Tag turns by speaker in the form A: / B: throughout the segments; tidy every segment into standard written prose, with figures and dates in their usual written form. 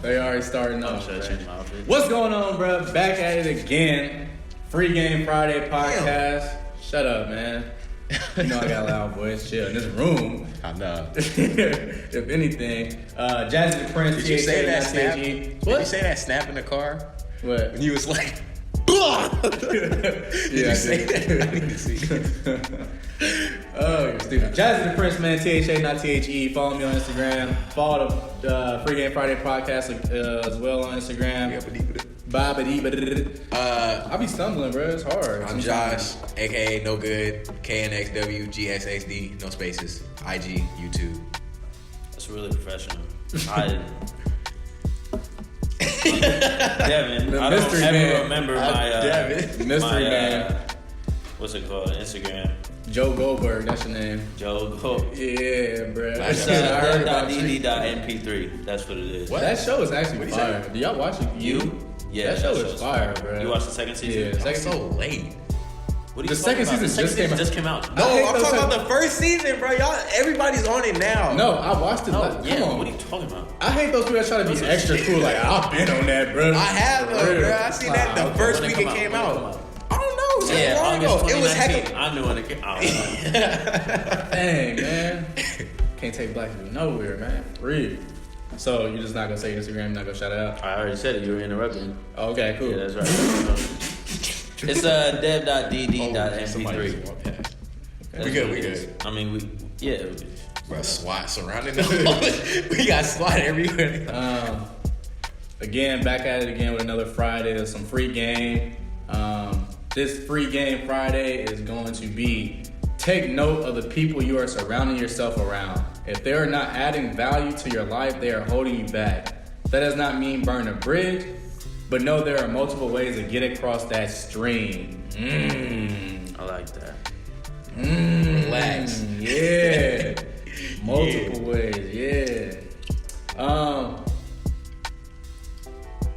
A: They already starting off. What's going on, bro? Back at it again. Free Game Friday podcast. Damn. Shut up, man. You know I got a loud voice. Chill in this room.
B: I know.
A: If anything, Jazzy the Prince.
B: Did you say that snap? What? Did you say that snap in the car?
A: What?
B: When you was like, Did you say that? I need to see it.
A: Oh, you're stupid. Jazzy the Prince, man. THA, not THE. Follow me on Instagram. Follow the Free Game Friday podcast as well on Instagram. I be stumbling, bro. It's hard.
B: I'm Josh, aka No Good, KNXW, GXXD, no spaces, IG, YouTube.
C: That's really professional. Devin, I don't ever remember my
A: mystery man.
C: What's it called? Instagram.
A: Joe Goldberg, that's your name.
C: Joe Goldberg.
A: Yeah, bro.
C: That's dev.dd.mp3. That's what it is.
A: What? That show is actually fire. Do y'all watch it?
C: You? Yeah,
A: that show is fire, bro.
C: You watched the second season?
A: Yeah,
B: second so late.
C: What are you
A: the second
C: about?
A: season
C: just came out.
B: No, I'm talking about the first season, bro. Y'all, everybody's on it now.
A: No, I watched it.
C: No,
A: Come on.
C: What are you talking about?
A: I hate those people that try to be extra cool. Like, I've been on that, bro.
B: I have, bro. I seen that the first week it came out. I don't know. It was long ago. It was heck.
C: I knew when it came out.
A: Dang, man. Can't take black people nowhere, man. Real. So you're just not gonna say Instagram, not gonna shout it out?
C: I already said it. You were interrupting.
A: Okay, cool.
C: Yeah, that's right. It's dev.dd.mp3.
B: We good.
C: I mean,
B: Bro, SWAT surrounding us. We got SWAT everywhere.
A: Again, back at it again with another Friday of some free game. This Free Game Friday is going to be take note of the people you are surrounding yourself around. If they are not adding value to your life, they are holding you back. That does not mean burn a bridge, but know there are multiple ways to get across that stream.
C: I like that.
B: Relax.
A: Yeah. Multiple ways, yeah.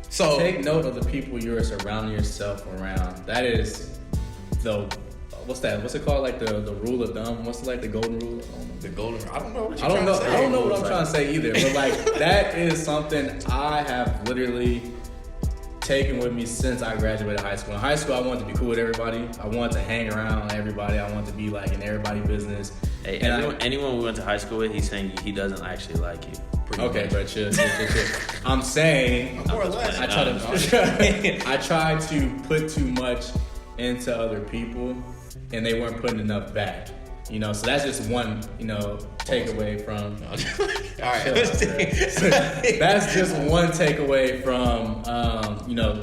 A: So take note of the people you're surrounding yourself around. That is what's that? What's it called? Like the rule of thumb? What's like the golden rule?
B: The golden. I don't know.
A: I don't know what I'm trying to say either. But like that is something I have literally taken with me since I graduated high school. In high school, I wanted to be cool with everybody. I wanted to hang around with everybody. I wanted to be like in everybody's business.
C: Hey, anyone we went to high school with, he's saying he doesn't actually like you.
A: Okay, but chill. I'm saying
B: more or less.
A: I tried to put too much into other people, and they weren't putting enough back. You know, so that's just one, takeaway from.
B: All right,
A: that's just one takeaway from,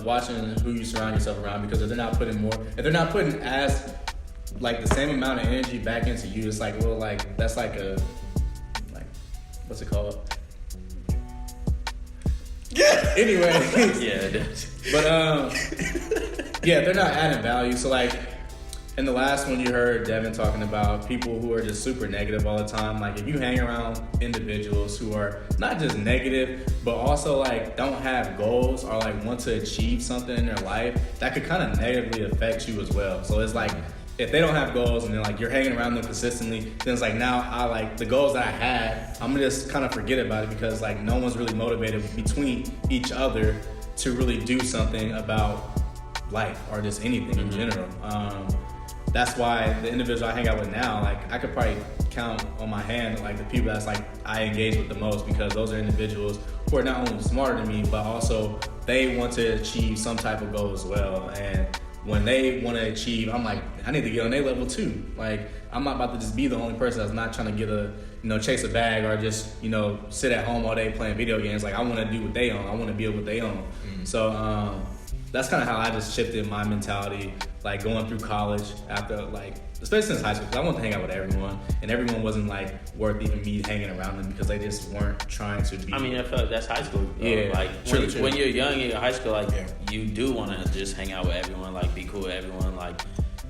A: watching who you surround yourself around. Because if they're not putting as like the same amount of energy back into you, it's like, well, like that's like what's it called?
B: Yeah.
A: Anyway.
C: Yeah, it is.
A: But they're not adding value. So like in the last one you heard Devin talking about people who are just super negative all the time. Like if you hang around individuals who are not just negative, but also like don't have goals or like want to achieve something in their life, that could kind of negatively affect you as well. So it's like if they don't have goals and then like you're hanging around them consistently, then it's like now I like the goals that I had, I'm gonna just kind of forget about it because like no one's really motivated between each other to really do something about life or just anything in general. That's why the individuals I hang out with now, like I could probably count on my hand like the people that's like I engage with the most, because those are individuals who are not only smarter than me, but also they want to achieve some type of goal as well. And when they want to achieve, I'm like, I need to get on their level too. Like, I'm not about to just be the only person that's not trying to get chase a bag or just, sit at home all day playing video games. Like, I want to do what they own. I want to build what they own. Mm-hmm. So, that's kind of how I just shifted my mentality, like going through college after, like, especially since high school, because I wanted to hang out with everyone, and everyone wasn't like worth even me hanging around them because they just weren't trying to be.
C: I mean, I feel like that's high school.
A: Yeah,
C: like
A: true.
C: When you're young in high school, like you do want to just hang out with everyone, like be cool with everyone. Like,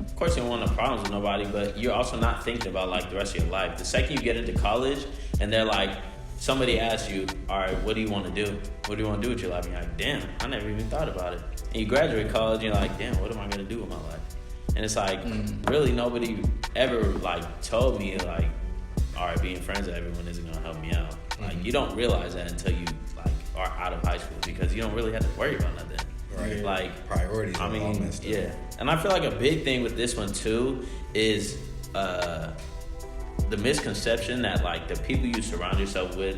C: of course, you don't want no problems with nobody, but you're also not thinking about like the rest of your life. The second you get into college, and they're like, somebody asks you, all right, what do you want to do? What do you want to do with your life? And you're like, damn, I never even thought about it. And you graduate college, and you're like, damn, what am I going to do with my life? And it's like, really nobody ever like told me like, all right, being friends with everyone isn't going to help me out. Like, mean, you don't realize that until you like are out of high school because you don't really have to worry about nothing.
B: Right.
C: Like
B: priorities.
C: I mean,
B: all messed up.
C: yeah. And I feel like a big thing with this one too is the misconception that like the people you surround yourself with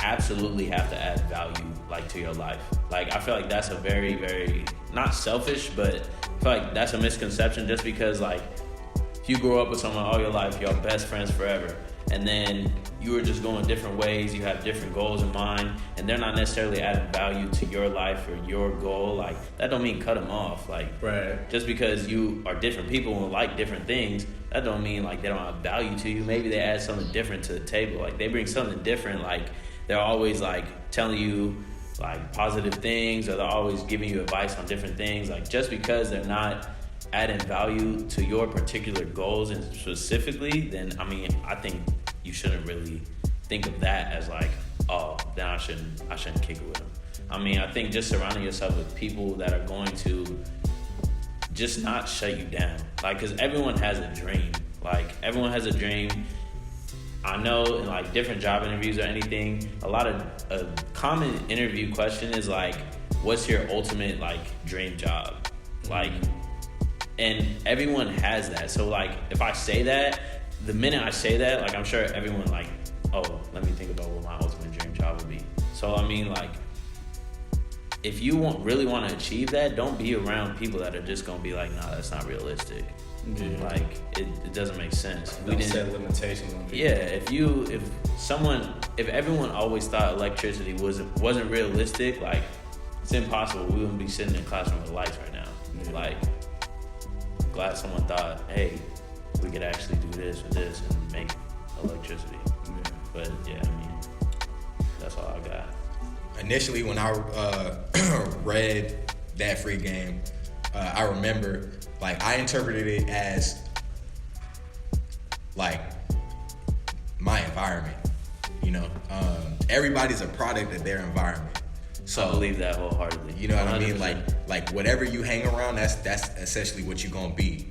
C: absolutely have to add value like to your life. Like I feel like that's a very, very not selfish, but I feel like that's a misconception just because like if you grow up with someone all your life, you're best friends forever, and then you are just going different ways, you have different goals in mind, and they're not necessarily adding value to your life or your goal, like that don't mean cut them off. Like
A: Right.
C: just because you are different people and like different things, that don't mean like they don't have value to you. Maybe they add something different to the table. Like they bring something different. Like they're always like telling you like positive things, or they're always giving you advice on different things. Like just because they're not adding value to your particular goals and specifically, then I mean I think you shouldn't really think of that as like, oh, then I shouldn't kick it with them. I mean, I think just surrounding yourself with people that are going to just not shut you down. Like, because everyone has a dream. Like, everyone has a dream. I know in like different job interviews or anything, a common interview question is like, what's your ultimate like dream job? Like, and everyone has that. So like, if I say that, the minute I say that, like I'm sure everyone like, oh, let me think about what my ultimate dream job would be. So I mean, like, if you really want to achieve that, don't be around people that are just gonna be like, nah, that's not realistic.
A: Yeah.
C: Like it doesn't make sense.
A: Don't set limitations on people.
C: Yeah, if everyone always thought electricity wasn't realistic, like it's impossible. We wouldn't be sitting in a classroom with lights right now.
A: Yeah.
C: Like, glad someone thought, hey, we could actually do this or this and make electricity.
A: Yeah.
C: But yeah, I mean, that's all I got.
B: Initially, when I read that free game, I remember like I interpreted it as like my environment. You know, everybody's a product of their environment. So
C: I believe that wholeheartedly.
B: You know what 100%. I mean?
C: 100%.
B: Like whatever you hang around, that's essentially what you're gonna be.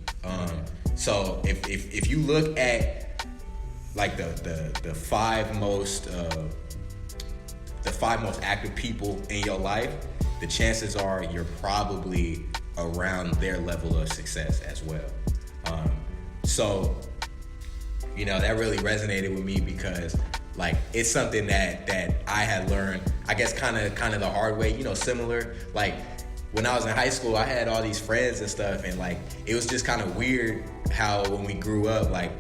B: So if you look at like the five most active people in your life, the chances are you're probably around their level of success as well. So you know, that really resonated with me because like it's something that I had learned, I guess kind of the hard way, you know, similar. Like when I was in high school, I had all these friends and stuff, and like it was just kind of weird how when we grew up, like,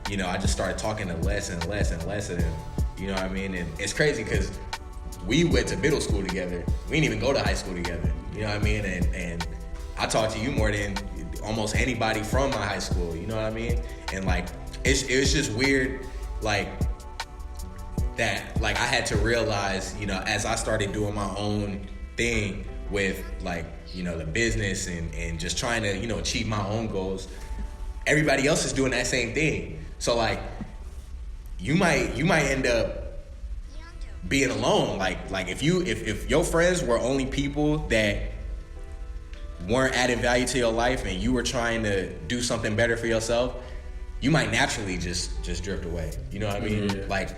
B: you know, I just started talking to less and less and less of them. You know what I mean? And it's crazy because we went to middle school together. We didn't even go to high school together. You know what I mean? And I talk to you more than almost anybody from my high school. You know what I mean? And like it was just weird, like that. Like I had to realize, you know, as I started doing my own thing with like, you know, the business and just trying to, you know, achieve my own goals, everybody else is doing that same thing. So like you might end up being alone. Like if your friends were only people that weren't adding value to your life and you were trying to do something better for yourself, you might naturally just drift away. You know what I mean?
A: Yeah.
B: Like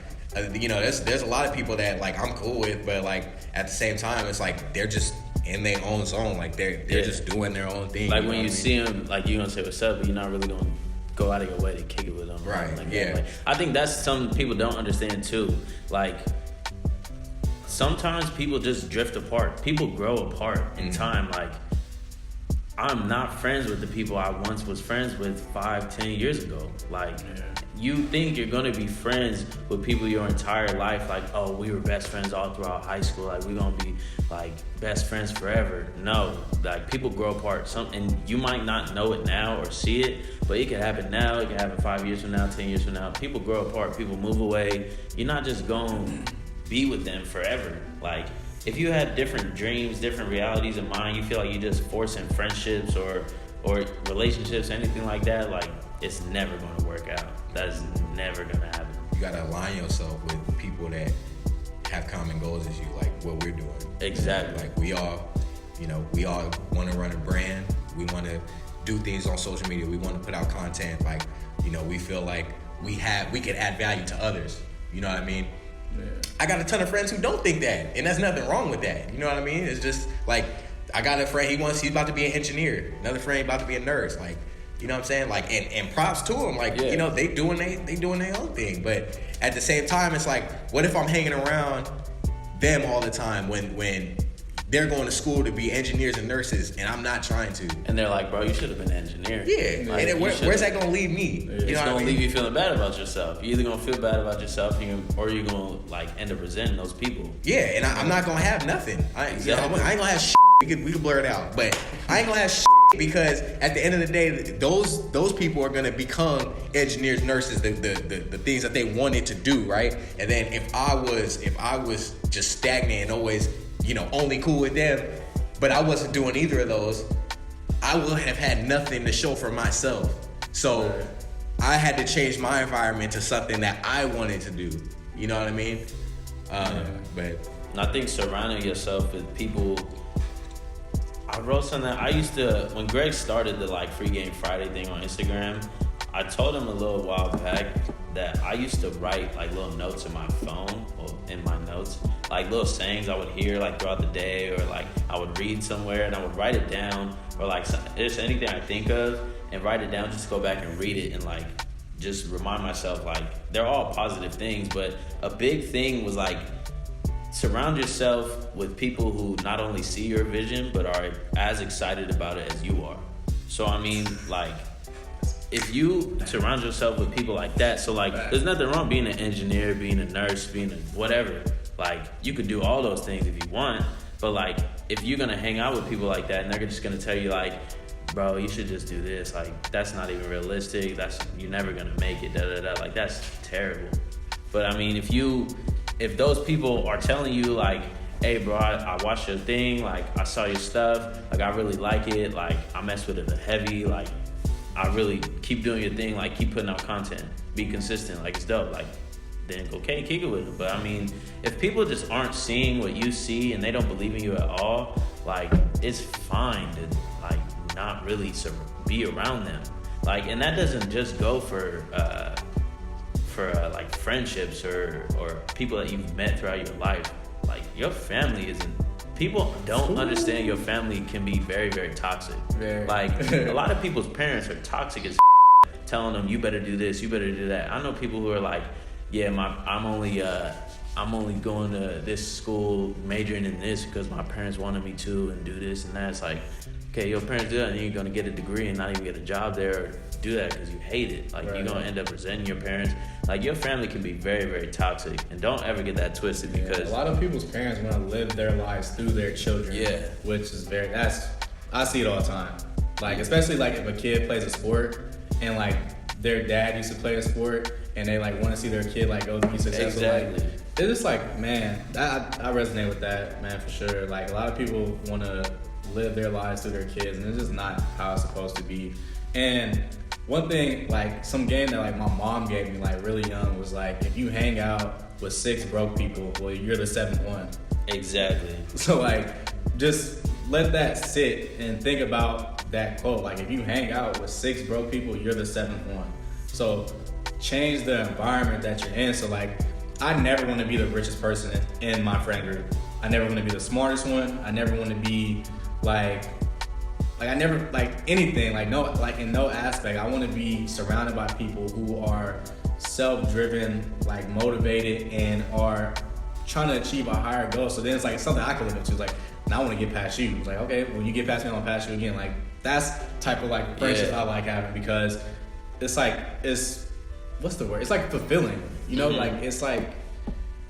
B: you know, there's a lot of people that like I'm cool with, but like at the same time, it's like they're just in their own zone. Like they're just doing their own thing.
C: Like
B: you know
C: when you see them, like you're gonna say what's up, but you're not really gonna go out of your way to kick it with them.
B: Right.
C: Like,
B: yeah.
C: Like, I think that's something people don't understand too. Like sometimes people just drift apart. People grow apart in time. Like I'm not friends with the people I once was friends with 5-10 years ago. Like you think you're gonna be friends with people your entire life, like, oh, we were best friends all throughout high school, like we're gonna be like best friends forever. No, like people grow apart. And you might not know it now or see it, but it can happen now, it can happen 5 years from now, 10 years from now. People grow apart, people move away. You're not just gonna be with them forever. Like if you have different dreams, different realities in mind, you feel like you're just forcing friendships or relationships, anything like that, like it's never going to work out. That's never going to happen.
B: You got to align yourself with people that have common goals as you, like what we're doing.
C: Exactly.
B: Like we all want to run a brand. We want to do things on social media. We want to put out content. Like, you know, we feel like we could add value to others. You know what I mean?
A: Yeah.
B: I got a ton of friends who don't think that, and there's nothing wrong with that. You know what I mean? It's just like I got a friend. He's about to be an engineer. Another friend about to be a nurse. Like, you know what I'm saying? Like, and props to them. Like, you know, they doing their own thing. But at the same time, it's like, what if I'm hanging around them all the time when they're going to school to be engineers and nurses, and I'm not trying to.
C: And they're like, bro, you should have been an engineer.
B: Yeah.
C: Like,
B: and then where's that going to leave me?
C: It's going to leave you feeling bad about yourself. You're either going to feel bad about yourself, or you're going to like end up resenting those people.
B: Yeah, and I'm not going to have nothing. I ain't going to have shit. We could blur it out. But I ain't going to have shit because at the end of the day, those people are going to become engineers, nurses, the things that they wanted to do, right? And then if I was just stagnant and always, you know, only cool with them, but I wasn't doing either of those, I would have had nothing to show for myself. So I had to change my environment to something that I wanted to do. You know what I mean? But
C: I think surrounding yourself with people. I wrote something. I used to, when Greg started the like Free Game Friday thing on Instagram, I told him a little while back that I used to write like little notes in my phone or in my notes, like little sayings I would hear like throughout the day, or like I would read somewhere and I would write it down, or like just anything I think of and write it down, just go back and read it and like just remind myself like they're all positive things. But a big thing was like surround yourself with people who not only see your vision but are as excited about it as you are. So I mean, like, if you surround yourself with people like that, so like there's nothing wrong being an engineer, being a nurse, being a whatever. Like, you could do all those things if you want, but like if you're gonna hang out with people like that and they're just gonna tell you like, bro, you should just do this, like that's not even realistic, you're never gonna make it, like that's terrible. But I mean, if those people are telling you like, hey bro, I watched your thing, like I saw your stuff, like I really like it, like I mess with it heavy, like I really keep doing your thing, like keep putting out content, be consistent, like it's dope, like then okay, kick it with them. But I mean, if people just aren't seeing what you see and they don't believe in you at all, like it's fine to like not really be around them. Like, and that doesn't just go for like friendships or people that you've met throughout your life. Like your family people don't understand your family can be very, very toxic. Like a lot of people's parents are toxic as telling them you better do this, you better do that. I know people who are like, yeah, I'm only going to this school majoring in this because my parents wanted me to, and do this and that. It's like, okay, your parents do that and you're going to get a degree and not even get a job there, or do that because you hate it. Like, you're going to end up resenting your parents. Like, your family can be very, very toxic, and don't ever get that twisted because...
A: a lot of people's parents want to live their lives through their children.
C: Yeah.
A: Which is I see it all the time. Like, especially like if a kid plays a sport and like their dad used to play a sport and they like want to see their kid like go be successful.
C: Exactly.
A: Like, it's just like, man, I resonate with that, man, for sure. Like, a lot of people want to live their lives through their kids, and it's just not how it's supposed to be. And one thing, like some game that like my mom gave me like really young was like, if you hang out with 6 broke people, well, you're the 7th one.
C: Exactly.
A: So like, just let that sit and think about that quote. Like, if you hang out with 6 broke people, you're the 7th one. So change the environment that you're in. So like, I never want to be the richest person in my friend group. I never want to be the smartest one. I never want to be like I never, like anything, like no, like in no aspect. I want to be surrounded by people who are self-driven, like motivated, and are trying to achieve a higher goal. So then it's like something I can look up to. It's like, now I want to get past you. It's like, okay, when you get past me, I'm gonna pass you again. Like, that's type of like friendships I like having, because it's like, what's the word? It's like fulfilling, you know? Like, it's like,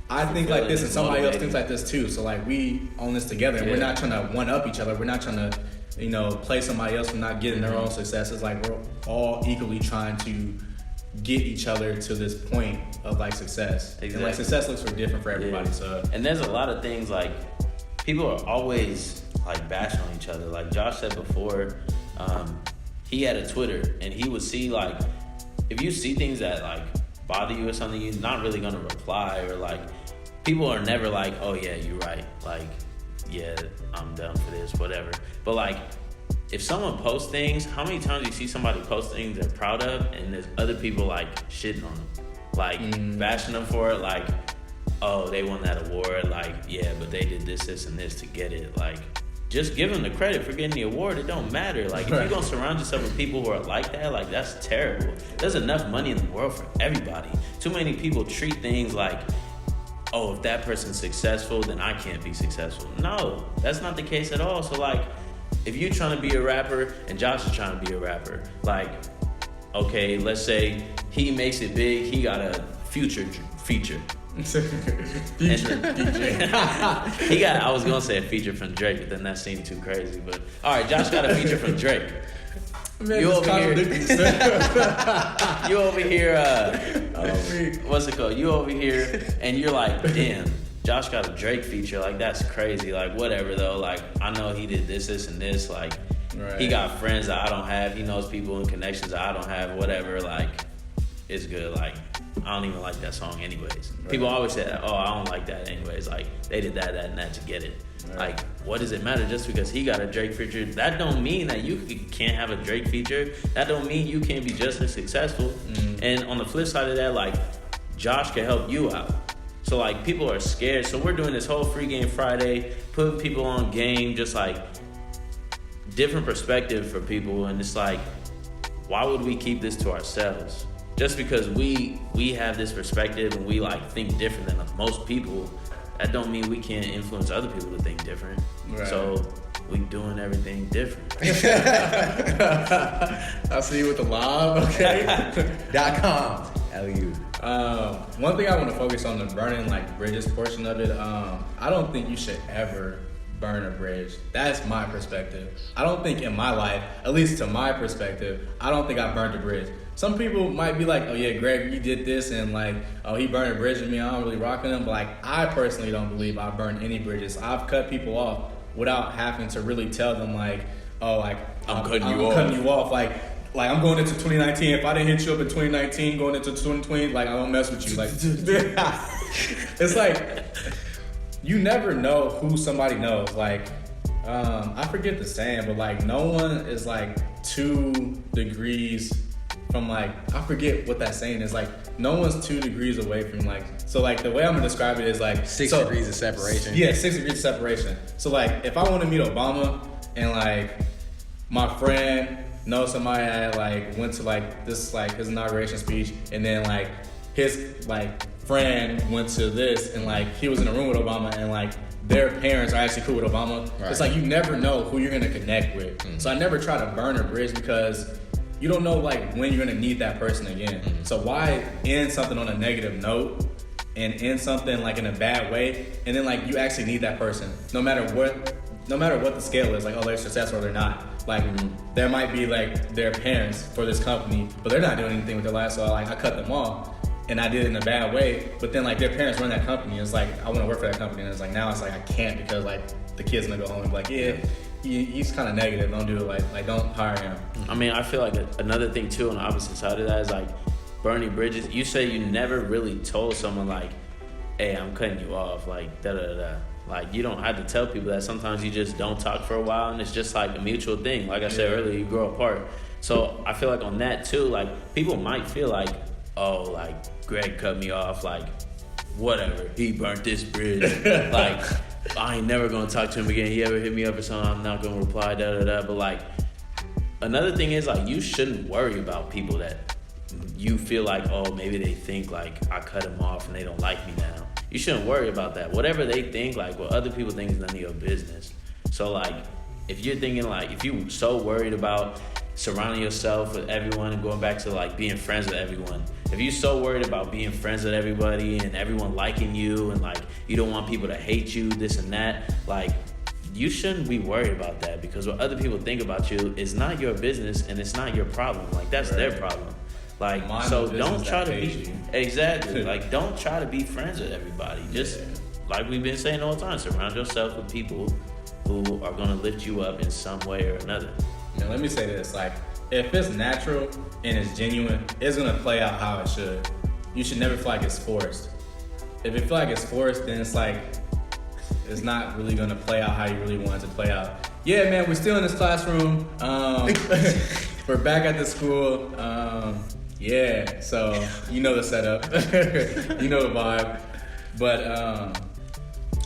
A: I think like this and somebody else thinks like this too. So like, we own this together, and we're not trying to one up each other. We're not trying to, you know, play somebody else for not getting their own success. It's like, we're all equally trying to get each other to this point of like success. Exactly. And like, success looks different for everybody. So,
C: and there's a lot of things like, people are always like bashing on each other. Like Josh said before, he had a Twitter, and he would see like, if you see things that like bother you or something, you're not really gonna reply, or like, people are never like, oh yeah, you're right, like, yeah, I'm done for this, whatever. But like, if someone posts things, how many times you see somebody post things they're proud of, and there's other people like shitting on them, like bashing them for it, like, oh, they won that award. Like, yeah, but they did this, and this to get it. Like, just give them the credit for getting the award. It don't matter. Like, if you're going to surround yourself with people who are like that, like, that's terrible. There's enough money in the world for everybody. Too many people treat things like, oh, if that person's successful, then I can't be successful. No, that's not the case at all. So, like, if you're trying to be a rapper and Josh is trying to be a rapper, like, okay, let's say he makes it big, he got a Future feature.
A: DJ.
C: I was gonna say a feature from Drake, but then that seemed too crazy. But all right, Josh got a feature from Drake.
A: Man,
C: you over here. You over here. What's it called? You over here, and you're like, damn. Josh got a Drake feature. Like, that's crazy. Like, whatever though. Like, I know he did this, and this. Like, right. He got friends that I don't have. He knows people and connections that I don't have. Whatever. Like, it's good. Like, I don't even like that song anyways. Right. People always say, oh, I don't like that anyways. Like, they did that, and that to get it. Right. Like, what does it matter just because he got a Drake feature? That don't mean that you can't have a Drake feature. That don't mean you can't be just as successful. Mm. And on the flip side of that, like, Josh can help you out. So, like, people are scared. So we're doing this whole Free Game Friday, putting people on game, just, like, different perspective for people. And it's like, why would we keep this to ourselves? Just because we have this perspective and we, like, think different than most people, that don't mean we can't influence other people to think different. Right. So we doing everything different.
A: I'll see you with the lob, okay?
B: .com. LU.
A: One thing I want to focus on the burning, like, bridges portion of it. I don't think you should ever burn a bridge. That's my perspective. I don't think in my life, at least to my perspective, I don't think I burned a bridge. Some people might be like, oh yeah, Greg, you did this, and like, oh, he burned a bridge with me, I don't really rock with him. But like, I personally don't believe I burned any bridges. I've cut people off without having to really tell them, like, oh, like, I'm cutting you off. Like I'm going into 2019. If I didn't hit you up in 2019, going into 2020, like, I don't mess with you. Like, it's like, you never know who somebody knows. Like, I forget the saying, but like, no one is like 2 degrees from, like, I forget what that saying is. Like, no one's 2 degrees away from, like, so like the way I'm gonna describe it is like
B: 6 degrees of separation.
A: Yeah, 6 degrees of separation. So like, if I want to meet Obama and like my friend knows somebody that like went to like this, like his inauguration speech, and then like his like friend went to this, and like he was in a room with Obama, and like their parents are actually cool with Obama. Right. It's like, you never know who you're gonna connect with. Mm-hmm. So I never try to burn a bridge, because you don't know like when you're gonna need that person again. Mm-hmm. So why end something on a negative note and end something like in a bad way, and then like you actually need that person, no matter what the scale is. Like, oh, they're successful or they're not. Like, there might be like their parents for this company, but they're not doing anything with their life. So like, I cut them off, and I did it in a bad way. But then like their parents run that company. It's like, I want to work for that company, and it's like, now it's like I can't, because like the kid's gonna go home and be like, yeah, he's kind of negative. Don't do it. Like don't hire him.
C: I mean, I feel like another thing too on the opposite side of that is like burning bridges. You say you never really told someone like, hey, I'm cutting you off, like da da da. Like, you don't have to tell people that. Sometimes you just don't talk for a while, and it's just like a mutual thing. Like I said earlier, you grow apart. So I feel like on that too, like people might feel like, oh, like Greg cut me off, like whatever, he burnt this bridge. Like, I ain't never gonna talk to him again. He ever hit me up or something, I'm not gonna reply, da da da. But like, another thing is like, you shouldn't worry about people that you feel like, oh, maybe they think like I cut him off and they don't like me now. You shouldn't worry about that. Whatever they think, like what other people think, is none of your business. So like, if you're thinking like, if you're so worried about surrounding yourself with everyone and going back to like being friends with everyone, if you're so worried about being friends with everybody and everyone liking you, and like you don't want people to hate you, this and that, like you shouldn't be worried about that, because what other people think about you is not your business, and it's not your problem. Like, that's their problem. Like, so don't try to be exactly like, don't try to be friends with everybody. Just like we've been saying all the time, surround yourself with people who are gonna lift you up in some way or another.
A: Now, let me say this: like, if it's natural and it's genuine, it's gonna play out how it should. You should never feel like it's forced. If you feel like it's forced, then it's like, it's not really gonna play out how you really want it to play out. Yeah, man, we're still in this classroom. We're back at the school. Yeah, so you know the setup. You know the vibe. But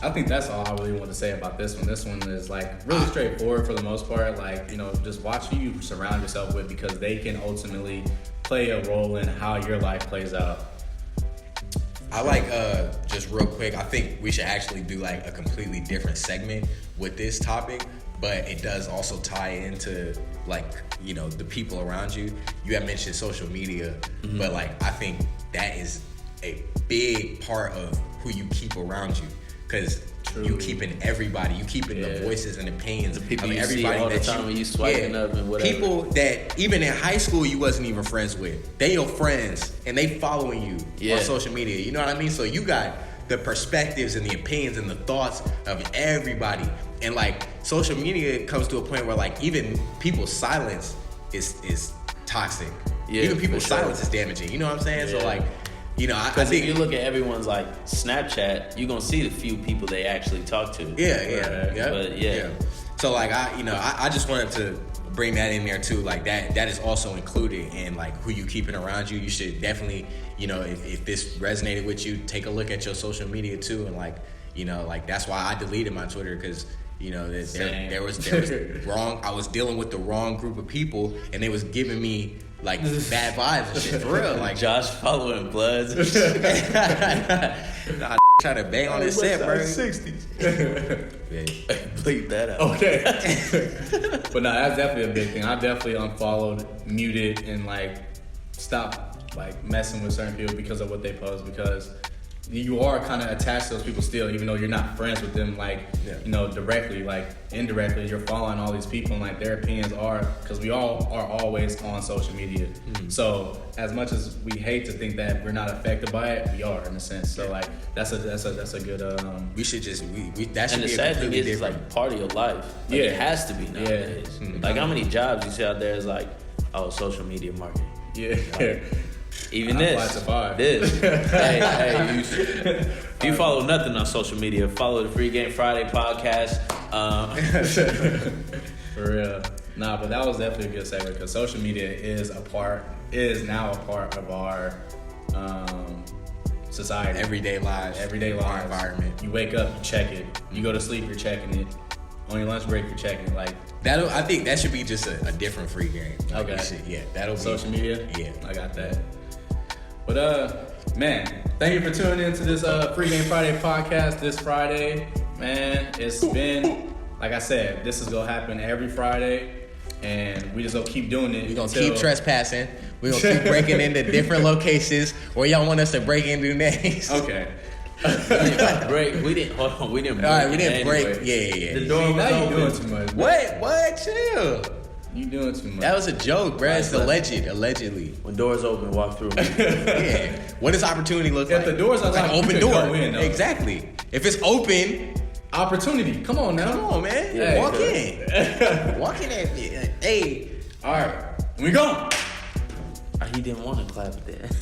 A: I think that's all I really want to say about this one. This one is like really straightforward for the most part. Like, you know, just watch who you surround yourself with because they can ultimately play a role in how your life plays out.
B: I like, just real quick, I think we should actually do like a completely different segment with this topic, but it does also tie into like, you know, the people around you. You have mentioned social media, but like, I think that is a big part of who you keep around you. Because you keeping everybody, you keeping the voices and opinions
C: the people
B: of
C: you
B: everybody
C: see all
B: that
C: the time when you swiping up and whatever.
B: People that even in high school you wasn't even friends with. They your friends and they following you on social media. You know what I mean? So you got the perspectives and the opinions and the thoughts of everybody. And like social media comes to a point where like even people's silence is toxic. Yeah, even people's silence is damaging. You know what I'm saying? So like, you know, I think
C: if you look at everyone's like Snapchat, you're gonna see the few people they actually talk to.
B: Yeah. So like I just wanted to bring that in there too. Like that is also included in like who you keeping around you. You should definitely, you know, if this resonated with you, take a look at your social media too. And like, you know, like that's why I deleted my Twitter because, you know, there was wrong. I was dealing with the wrong group of people, and they was giving me like bad vibes and shit for real. Like
C: Josh following Bloods.
B: Nah, trying to bang on his set, bro.
A: 60s.
C: Bleep that out.
A: Okay. But no, that's definitely a big thing. I definitely unfollowed, muted, and like stopped like messing with certain people because of what they post because you are kind of attached to those people still, even though you're not friends with them, like, you know, directly, like, indirectly, you're following all these people, and, like, their opinions are, because we all are always on social media. So, as much as we hate to think that we're not affected by it, we are, in a sense. So, like, that's a good,
B: we should just, that should
C: and
B: be
C: the sad thing is,
B: different.
C: it's, like, part of your life. Like, it has to be nowadays. Like, how many jobs you see out there is, like, social media marketing. Like, even this. Hey, if you follow nothing on social media, follow the Free Game Friday podcast.
A: For real. Nah, but that was definitely a good segment because social media is now a part of our society.
B: Everyday lives.
A: Our environment. You wake up, you check it. You go to sleep, you're checking it. On your lunch break, you're checking it. Like
B: I think that should be just a different free game. Like,
A: okay.
B: That'll be
A: social media.
B: Yeah,
A: I got that. But man, thank you for tuning in to this Free Game Friday podcast this Friday. Man, it's been, like I said, this is gonna happen every Friday, and we just gonna keep doing it.
B: We're gonna keep trespassing. We're gonna keep breaking into different locations where y'all want us to break into next.
A: Okay.
C: We didn't break.
B: All right, we didn't break.
C: Anyway.
B: Yeah.
C: The door was open.
A: You doing too much.
B: What? Chill.
A: You doing too much.
B: That was a joke, bro. It's allegedly.
C: When doors open, walk through.
B: Yeah. What does opportunity look like?
A: If the door's unlocked,
B: like open
A: you
B: door.
A: go in,
B: Exactly. If it's open,
A: opportunity. Come on now.
B: Come on, man.
A: Yeah,
B: walk in. Walk in. Hey.
A: All right. We go.
C: He didn't want to clap at that.